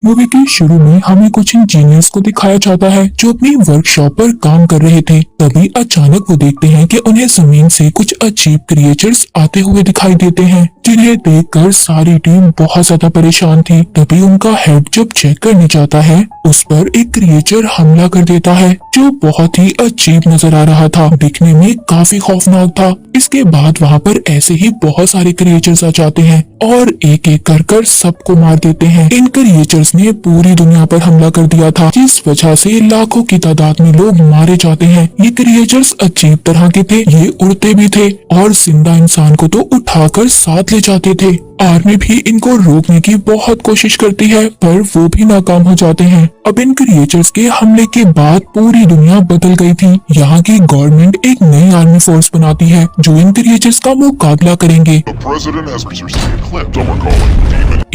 Movie के शुरू में हमें कुछ इंजीनियर्स को दिखाया जाता है जो अपनी वर्कशॉप पर काम कर रहे थे। तभी अचानक वो देखते हैं कि उन्हें जमीन से कुछ अजीब क्रिएचर्स आते हुए दिखाई देते हैं, जिन्हें देखकर सारी टीम बहुत ज्यादा परेशान थी। तभी उनका हेड जब चेक करने जाता है, उस पर एक क्रिएचर हमला कर देता है जो बहुत ही अजीब नजर आ रहा था, दिखने में काफी खौफनाक था। इसके बाद वहाँ पर ऐसे ही बहुत सारे क्रिएचर्स आ जाते हैं और एक एक कर सबको मार देते हैं। इन क्रिएचर्स ने पूरी दुनिया पर हमला कर दिया था, जिस वजह से लाखों की तादाद में लोग मारे जाते हैं। ये क्रिएचर्स अजीब तरह के थे, ये उड़ते भी थे और जिंदा इंसान को तो उठाकर साथ ले जाते थे। आर्मी भी इनको रोकने की बहुत कोशिश करती है, पर वो भी नाकाम हो जाते हैं। अब इन क्रिएचर्स के हमले के बाद पूरी दुनिया बदल गई थी। यहाँ की गवर्नमेंट एक नई आर्मी फोर्स बनाती है जो इन क्रिएचर्स का मुकाबला करेंगे।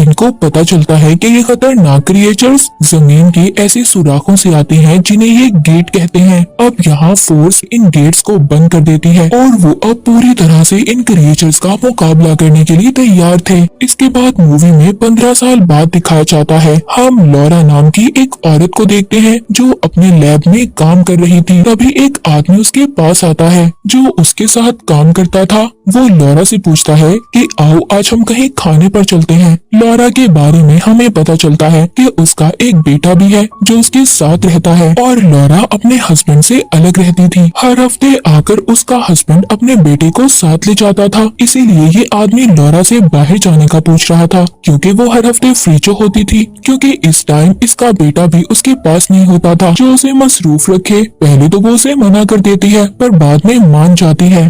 इनको पता चलता है कि ये खतरनाक क्रिएचर्स जमीन के ऐसे सुराखों से आते हैं जिन्हें ये गेट कहते हैं। अब यहाँ फोर्स इन गेट्स को बंद कर देती है और वो अब पूरी तरह से इन क्रिएचर्स का मुकाबला करने के लिए तैयार थे। इसके बाद मूवी में 15 साल बाद दिखाया जाता है। हम लॉरा नाम की एक औरत को देखते हैं जो अपने लैब में काम कर रही थी। तभी एक आदमी उसके पास आता है जो उसके साथ काम करता था। वो लॉरा से पूछता है कि आओ आज हम कहीं खाने पर चलते हैं। लॉरा के बारे में हमें पता चलता है कि उसका एक बेटा भी है जो उसके साथ रहता है और लॉरा अपने हस्बैंड से अलग रहती थी। हर हफ्ते आकर उसका हस्बैंड अपने बेटे को साथ ले जाता था, इसीलिए ये आदमी लॉरा से बाहर जाने का पूछ रहा था क्योंकि वो हर हफ्ते फ्री जो होती थी, क्योंकि इस टाइम इसका बेटा भी उसके पास नहीं होता था जो उसे मसरूफ रखे। पहले तो वो उसे मना कर देती है पर बाद में मान जाती है।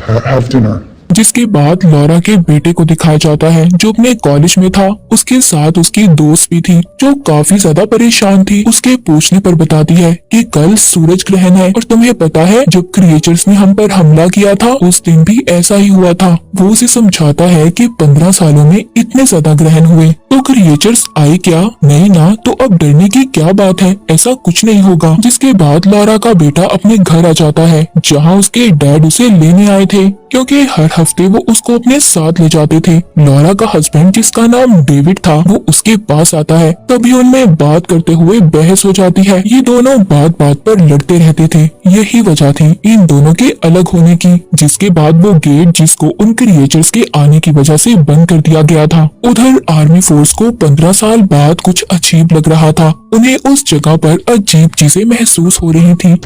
Have dinner. जिसके बाद लॉरा के बेटे को दिखाया जाता है जो अपने कॉलेज में था। उसके साथ उसकी दोस्त भी थी जो काफी ज्यादा परेशान थी। उसके पूछने पर बताती है कि कल सूरज ग्रहण है और तुम्हें पता है जब क्रिएचर्स ने हम पर हमला किया था उस दिन भी ऐसा ही हुआ था। वो उसे समझाता है कि 15 सालों में इतने ज्यादा ग्रहण हुए तो क्रिएचर्स आए क्या? नहीं ना, तो अब डरने की क्या बात है, ऐसा कुछ नहीं होगा। जिसके बाद लॉरा का बेटा अपने घर आ जाता है जहाँ उसके डैड उसे लेने आए थे, क्योंकि हर हफ्ते वो उसको अपने साथ ले जाते थे। लॉरा का हस्बैंड जिसका नाम डेविड था वो उसके पास आता है। तभी उनमें बात करते हुए बहस हो जाती है। ये दोनों बात बात पर लड़ते रहते थे, यही वजह थी इन दोनों के अलग होने की। जिसके बाद वो गेट जिसको उन क्रिएचर्स के आने की वजह से बंद कर दिया गया था। उधर आर्मी फोर्स को 15 साल बाद कुछ अजीब लग रहा था। उन्हें उस जगह पर अजीब चीजें महसूस हो रही थी,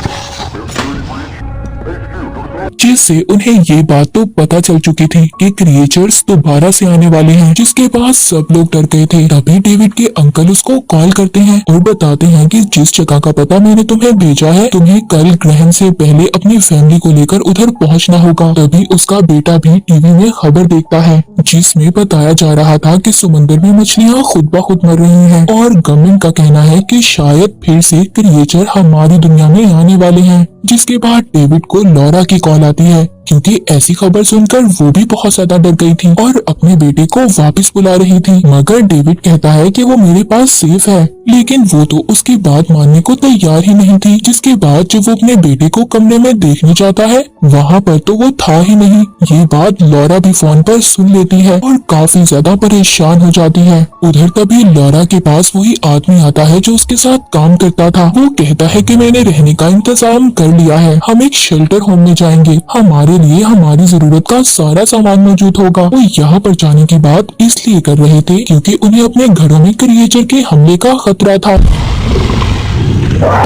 जिससे उन्हें ये बात तो पता चल चुकी थी कि क्रिएचर्स दोबारा से आने वाले हैं। जिसके बाद सब लोग डर गए थे। तभी डेविड के अंकल उसको कॉल करते हैं और बताते हैं कि जिस जगह का पता मैंने तुम्हें भेजा है, तुम्हें कल ग्रहण से पहले अपनी फैमिली को लेकर उधर पहुंचना होगा। तभी उसका बेटा भी टीवी में खबर देखता है जिसमें बताया जा रहा था कि समुद्र में मछलियाँ खुद ब खुद मर रही हैं और गवर्नमेंट का कहना है कि शायद फिर से क्रिएचर हमारी दुनिया में आने वाले हैं। जिसके बाद डेविड को लॉरा की कॉल आती है क्योंकि ऐसी खबर सुनकर वो भी बहुत ज्यादा डर गई थी और अपने बेटे को वापस बुला रही थी। मगर डेविड कहता है कि वो मेरे पास सेफ है, लेकिन वो तो उसकी बात मानने को तैयार ही नहीं थी। जिसके बाद जब वो अपने बेटे को कमरे में देखने जाता है वहाँ पर तो वो था ही नहीं। ये बात लॉरा भी फोन पर सुन लेती है और काफी ज्यादा परेशान हो जाती है। उधर तभी लॉरा के पास वही आदमी आता है जो उसके साथ काम करता था। वो कहता है कि मैंने रहने का इंतजाम कर लिया है, हम एक शेल्टर होम में जाएंगे, हमारे लिए हमारी जरूरत का सारा सामान मौजूद होगा। वो यहाँ पर जाने की बात इसलिए कर रहे थे क्योंकि उन्हें अपने घरों में क्रिएचर के हमले का खतरा था।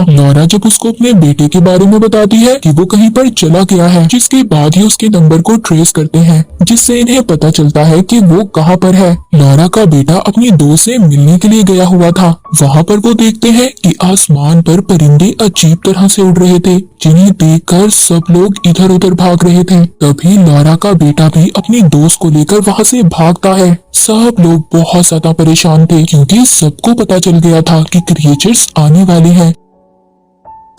लॉरा जब उसको अपने बेटे के बारे में बताती है कि वो कहीं पर चला गया है, जिसके बाद ही उसके नंबर को ट्रेस करते हैं, जिससे इन्हें पता चलता है कि वो कहाँ पर है। लॉरा का बेटा अपनी दोस्त से मिलने के लिए गया हुआ था। वहाँ पर वो देखते हैं कि आसमान पर परिंदे अजीब तरह से उड़ रहे थे, जिन्हें देखकर सब लोग इधर उधर भाग रहे थे। तभी लॉरा का बेटा भी अपनी दोस्त को लेकर वहाँ से भागता है। सब लोग बहुत ज्यादा परेशान थे क्योंकि सबको पता चल गया था कि क्रिएचर्स आने वाले हैं।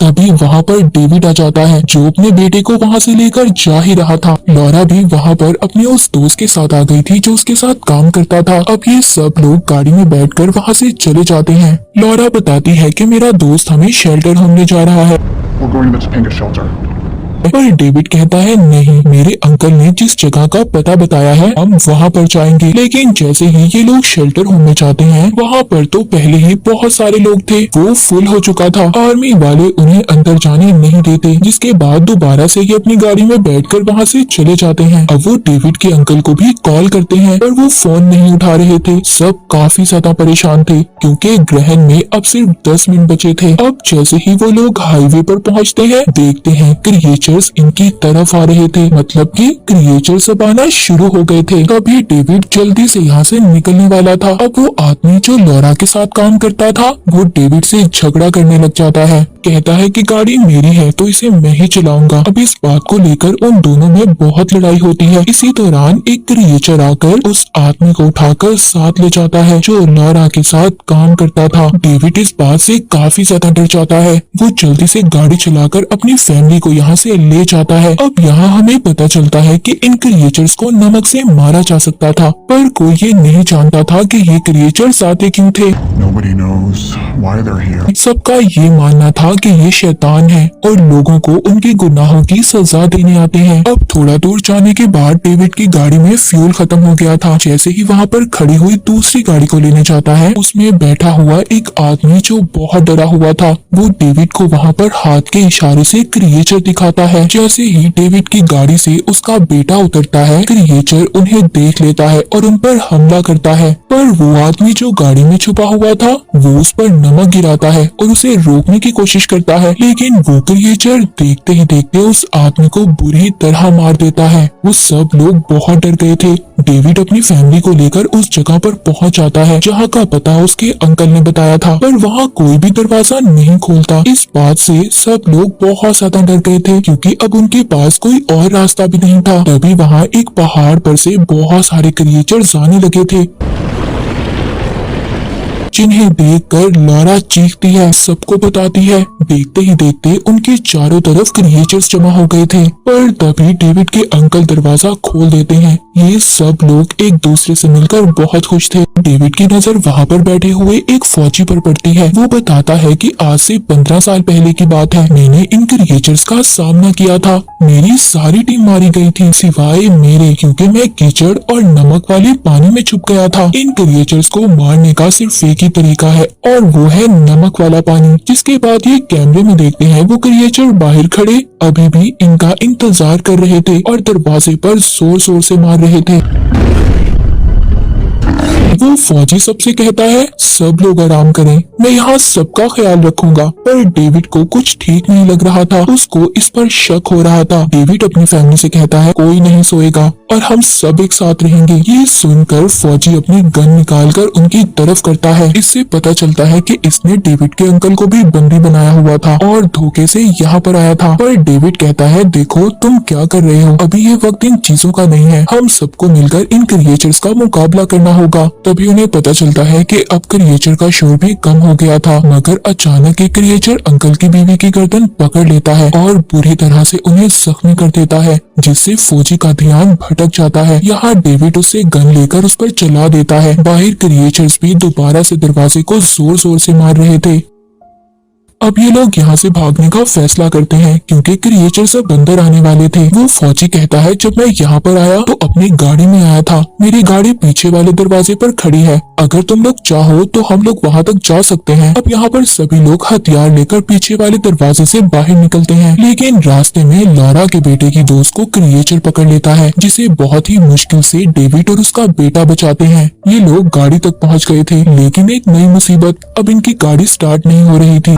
तभी वहाँ पर डेविड आ जाता है जो अपने बेटे को वहाँ से लेकर जा ही रहा था। लॉरा भी वहाँ पर अपने उस दोस्त के साथ आ गई थी जो उसके साथ काम करता था। अब ये सब लोग गाड़ी में बैठकर वहाँ से चले जाते हैं। लॉरा बताती है कि मेरा दोस्त हमें शेल्टर होम ले जा रहा है। We're going to the Topanga shelter. पर डेविड कहता है नहीं, मेरे अंकल ने जिस जगह का पता बताया है हम वहाँ पर जाएंगे। लेकिन जैसे ही ये लोग शेल्टर होम में जाते हैं वहाँ पर तो पहले ही बहुत सारे लोग थे, वो फुल हो चुका था। आर्मी वाले उन्हें अंदर जाने नहीं देते, जिसके बाद दोबारा से ये अपनी गाड़ी में बैठकर वहाँ से चले जाते हैं। अब वो डेविड के अंकल को भी कॉल करते हैं पर वो फोन नहीं उठा रहे थे। सब काफी ज्यादा परेशान थे क्योंकि ग्रहण में अब सिर्फ 10 मिनट बचे थे। अब जैसे ही वो लोग हाईवे पर पहुंचते हैं देखते हैं क्रिएचर्स इनकी तरफ आ रहे थे, मतलब कि क्रिएचर्स अब आना शुरू हो गए थे। तभी डेविड जल्दी से यहाँ से निकलने वाला था। अब वो आदमी जो लॉरा के साथ काम करता था वो डेविड से झगड़ा करने लग जाता है, कहता है कि गाड़ी मेरी है तो इसे मैं ही चलाऊंगा। अब इस बात को लेकर उन दोनों में बहुत लड़ाई होती है। इसी दौरान एक क्रिएचर आकर उस आदमी को उठाकर साथ ले जाता है जो लॉरा के साथ काम करता था। डेविड इस बात से काफी ज्यादा डर जाता है। वो जल्दी से गाड़ी चलाकर अपनी फैमिली को यहाँ से ले जाता है। अब यहाँ हमें पता चलता है कि इन क्रिएचर्स को नमक से मारा जा सकता था, पर कोई ये नहीं जानता था कि ये क्रिएचर्स आते क्यों थे। Nobody knows why they're here. सबका ये मानना था कि ये शैतान है और लोगों को उनके गुनाहों की सजा देने आते हैं। अब थोड़ा दूर जाने के बाद डेविड की गाड़ी में फ्यूल खत्म हो गया था। जैसे ही वहाँ पर खड़ी हुई दूसरी गाड़ी को लेने जाता है उसमें बैठा हुआ एक आदमी जो बहुत डरा हुआ था वो डेविड को वहाँ पर हाथ के इशारे से क्रिएचर दिखाता है। जैसे ही डेविड की गाड़ी से उसका बेटा उतरता है क्रिएचर उन्हें देख लेता है और उन पर हमला करता है, पर वो आदमी जो गाड़ी में छुपा हुआ था वो उस पर नमक गिराता है और उसे रोकने की कोशिश करता है, लेकिन वो क्रिएचर देखते ही देखते उस आदमी को बुरी तरह मार देता है। वो सब लोग बहुत डर गए थे। डेविड अपनी फैमिली को लेकर उस जगह पर पहुंच जाता है जहां का पता उसके अंकल ने बताया था, पर वहां कोई भी दरवाजा नहीं खोलता। इस बात से सब लोग बहुत ज्यादा डर गए थे क्योंकि अब उनके पास कोई और रास्ता भी नहीं था। तभी वहां एक पहाड़ पर से बहुत सारे क्रिएचर्स आने लगे थे जिन्हें देखकर लॉरा चीखती है, सबको बताती है। देखते ही देखते उनके चारों तरफ क्रिएचर्स जमा हो गए थे, पर तभी डेविड के अंकल दरवाजा खोल देते हैं। ये सब लोग एक दूसरे से मिलकर बहुत खुश थे। डेविड की नजर वहाँ पर बैठे हुए एक फौजी पर पड़ती है। वो बताता है कि आज से 15 साल पहले की बात है, मैंने इन क्रिएचर्स का सामना किया था। मेरी सारी टीम मारी गई थी सिवाय मेरे, क्योंकि मैं कीचड़ और नमक वाले पानी में छुप गया था। इन क्रिएचर्स को मारने का सिर्फ एक ही तरीका है और वो है नमक वाला पानी। जिसके बाद ये कैमरे में देखते हैं वो क्रिएचर बाहर खड़े अभी भी इनका इंतजार कर रहे थे और दरवाजे पर जोर जोर से मार रहे थे। वो फौजी सबसे कहता है सब लोग आराम करें, मैं यहाँ सबका ख्याल रखूंगा। पर डेविड को कुछ ठीक नहीं लग रहा था, उसको इस पर शक हो रहा था। डेविड अपनी फैमिली से कहता है कोई नहीं सोएगा और हम सब एक साथ रहेंगे। ये सुनकर फौजी अपनी गन निकालकर उनकी तरफ करता है। इससे पता चलता है कि इसने डेविड के अंकल को भी बंदी बनाया हुआ था और धोखे से यहाँ पर आया था। पर डेविड कहता है देखो तुम क्या कर रहे हो, अभी ये वक्त इन चीजों का नहीं है, हम सबको मिलकर इन क्रिएचर्स का मुकाबला करना होगा। तभी उन्हें पता चलता है कि अब क्रिएचर का शोर भी कम हो गया था, मगर अचानक एक क्रिएचर अंकल की बीवी की गर्दन पकड़ लेता है और बुरी तरह से उन्हें जख्मी कर देता है, जिससे फौजी का ध्यान भटक जाता है। यहाँ डेविड उससे गन लेकर उस पर चला देता है। बाहर क्रिएचर्स भी दोबारा से दरवाजे को जोर जोर से मार रहे थे। अब ये लोग यहाँ से भागने का फैसला करते हैं क्योंकि क्रिएचर सब अंदर आने वाले थे। वो फौजी कहता है जब मैं यहाँ पर आया तो अपनी गाड़ी में आया था, मेरी गाड़ी पीछे वाले दरवाजे पर खड़ी है, अगर तुम लोग चाहो तो हम लोग वहाँ तक जा सकते हैं। अब यहाँ पर सभी लोग हथियार लेकर पीछे वाले दरवाजे से बाहर निकलते हैं, लेकिन रास्ते में लॉरा के बेटे की दोस्त को क्रिएचर पकड़ लेता है, जिसे बहुत ही मुश्किल से डेविड और उसका बेटा बचाते हैं। ये लोग गाड़ी तक पहुँच गए थे, लेकिन एक नई मुसीबत, अब इनकी गाड़ी स्टार्ट नहीं हो रही थी।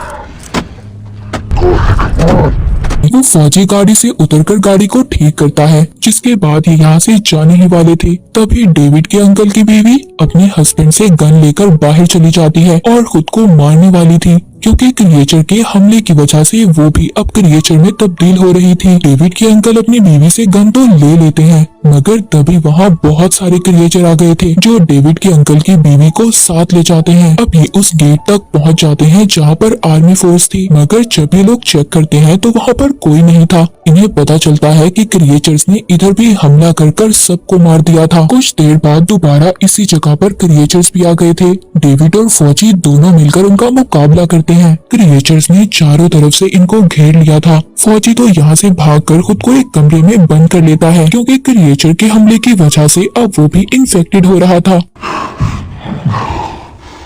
वो फौजी गाड़ी से उतरकर गाड़ी को ठीक करता है, जिसके बाद ये यहाँ से जाने ही वाले थे। तभी डेविड के अंकल की बीवी अपने हस्बैंड से गन लेकर बाहर चली जाती है और खुद को मारने वाली थी, क्योंकि क्रिएचर के हमले की वजह से वो भी अब क्रिएचर में तब्दील हो रही थी। डेविड के अंकल अपनी बीवी से गन तो ले लेते हैं, मगर तभी वहाँ बहुत सारे क्रिएचर आ गए थे जो डेविड के अंकल की बीवी को साथ ले जाते हैं। अब ये उस गेट तक पहुँच जाते हैं जहाँ पर आर्मी फोर्स थी, मगर जब ये लोग चेक करते हैं तो वहाँ पर कोई नहीं था। इन्हें पता चलता है कि क्रिएचर्स ने इधर भी हमला कर सबको मार दिया था। कुछ देर बाद दोबारा इसी जगह पर क्रिएचर्स भी आ गए थे। डेविड और फौजी दोनों मिलकर उनका मुकाबला करते हैं। क्रिएचर्स ने चारों तरफ से इनको घेर लिया था। फौजी तो यहाँ से भागकर खुद को एक कमरे में बंद कर लेता है क्योंकि क्रिएचर के हमले की वजह से अब वो भी इन्फेक्टेड हो रहा था।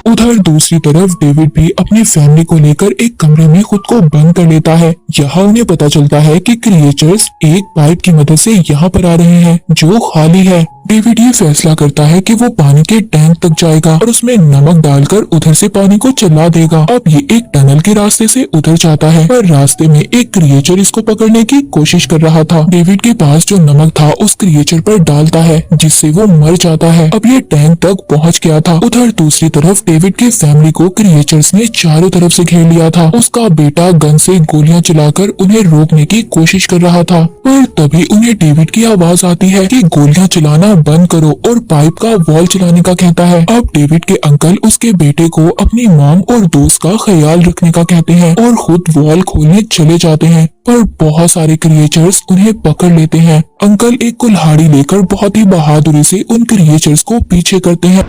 उधर दूसरी तरफ डेविड भी अपनी फैमिली को लेकर एक कमरे में खुद को बंद कर लेता है। यहाँ उन्हें पता चलता है कि क्रिएचर्स एक पाइप की मदद से यहाँ पर आ रहे हैं जो खाली है। डेविड ये फैसला करता है कि वो पानी के टैंक तक जाएगा और उसमें नमक डालकर उधर से पानी को चला देगा। अब ये एक टनल के रास्ते से उधर जाता है, पर रास्ते में एक क्रिएचर इसको पकड़ने की कोशिश कर रहा था। डेविड के पास जो नमक था उस क्रिएचर पर डालता है जिससे वो मर जाता है। अब ये टैंक तक पहुँच गया था। उधर दूसरी तरफ डेविड की फैमिली को क्रिएचर्स ने चारों तरफ से घेर लिया था। उसका बेटा गन से गोलियां चलाकर उन्हें रोकने की कोशिश कर रहा था, पर तभी उन्हें डेविड की आवाज आती है कि गोलियां चलाना बंद करो और पाइप का वॉल चलाने का कहता है। अब डेविड के अंकल उसके बेटे को अपनी मॉम और दोस्त का ख्याल रखने का कहते हैं और खुद वॉल खोलने चले जाते हैं, पर बहुत सारे क्रिएचर्स उन्हें पकड़ लेते हैं। अंकल एक कुल्हाड़ी लेकर बहुत ही बहादुरी से उन क्रिएचर्स को पीछे करते हैं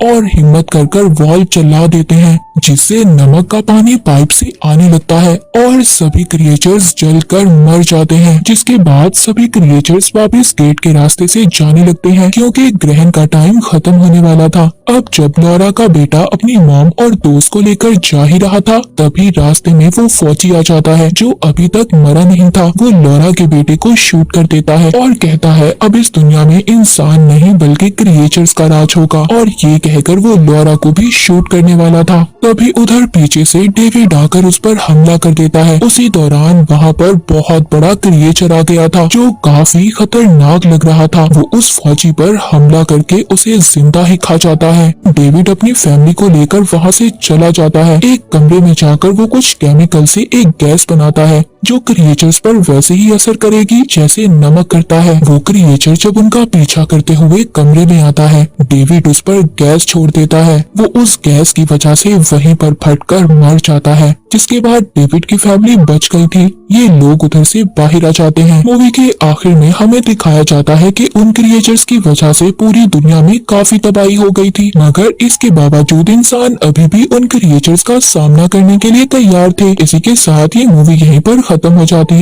और हिम्मत कर वॉल चला देते हैं जिससे नमक का पानी पाइप से आने लगता है और सभी क्रिएचर्स जलकर मर जाते हैं। जिसके बाद सभी क्रिएचर्स वापस गेट के रास्ते से जाने लगते हैं क्योंकि ग्रहण का टाइम खत्म होने वाला था। अब जब लॉरा का बेटा अपनी मॉम और दोस्त को लेकर जा ही रहा था तभी रास्ते में वो फौजी आ जाता है जो अभी तक मरा नहीं था। वो लॉरा के बेटे को शूट कर देता है और कहता है अब इस दुनिया में इंसान नहीं बल्कि क्रिएचर्स का राज होगा, और ये कहकर वो लॉरा को भी शूट करने वाला था। तभी उधर पीछे से डेविड आकर उस पर हमला कर देता है। उसी दौरान वहाँ पर बहुत बड़ा क्रिएचर आ गया था जो काफी खतरनाक लग रहा था। वो उस फौजी पर हमला करके उसे जिंदा ही खा जाता है। डेविड अपनी फैमिली को लेकर वहाँ से चला जाता है। एक कमरे में जाकर वो कुछ केमिकल से एक गैस बनाता है जो क्रिएचर्स पर वैसे ही असर करेगी जैसे नमक करता है। वो क्रिएचर जब उनका पीछा करते हुए कमरे में आता है, डेविड उस पर गैस छोड़ देता है। वो उस गैस की वजह से वहीं पर फटकर मर जाता है, जिसके बाद डेविड की फैमिली बच गई थी। ये लोग उधर से बाहर आ जाते हैं। मूवी के आखिर में हमें दिखाया जाता है कि उन क्रिएचर्स की वजह से पूरी दुनिया में काफी तबाही हो गई थी, मगर इसके बावजूद इंसान अभी भी उन क्रिएचर्स का सामना करने के लिए तैयार थे। इसी के साथ ये मूवी यहीं पर खत्म हो जाती है।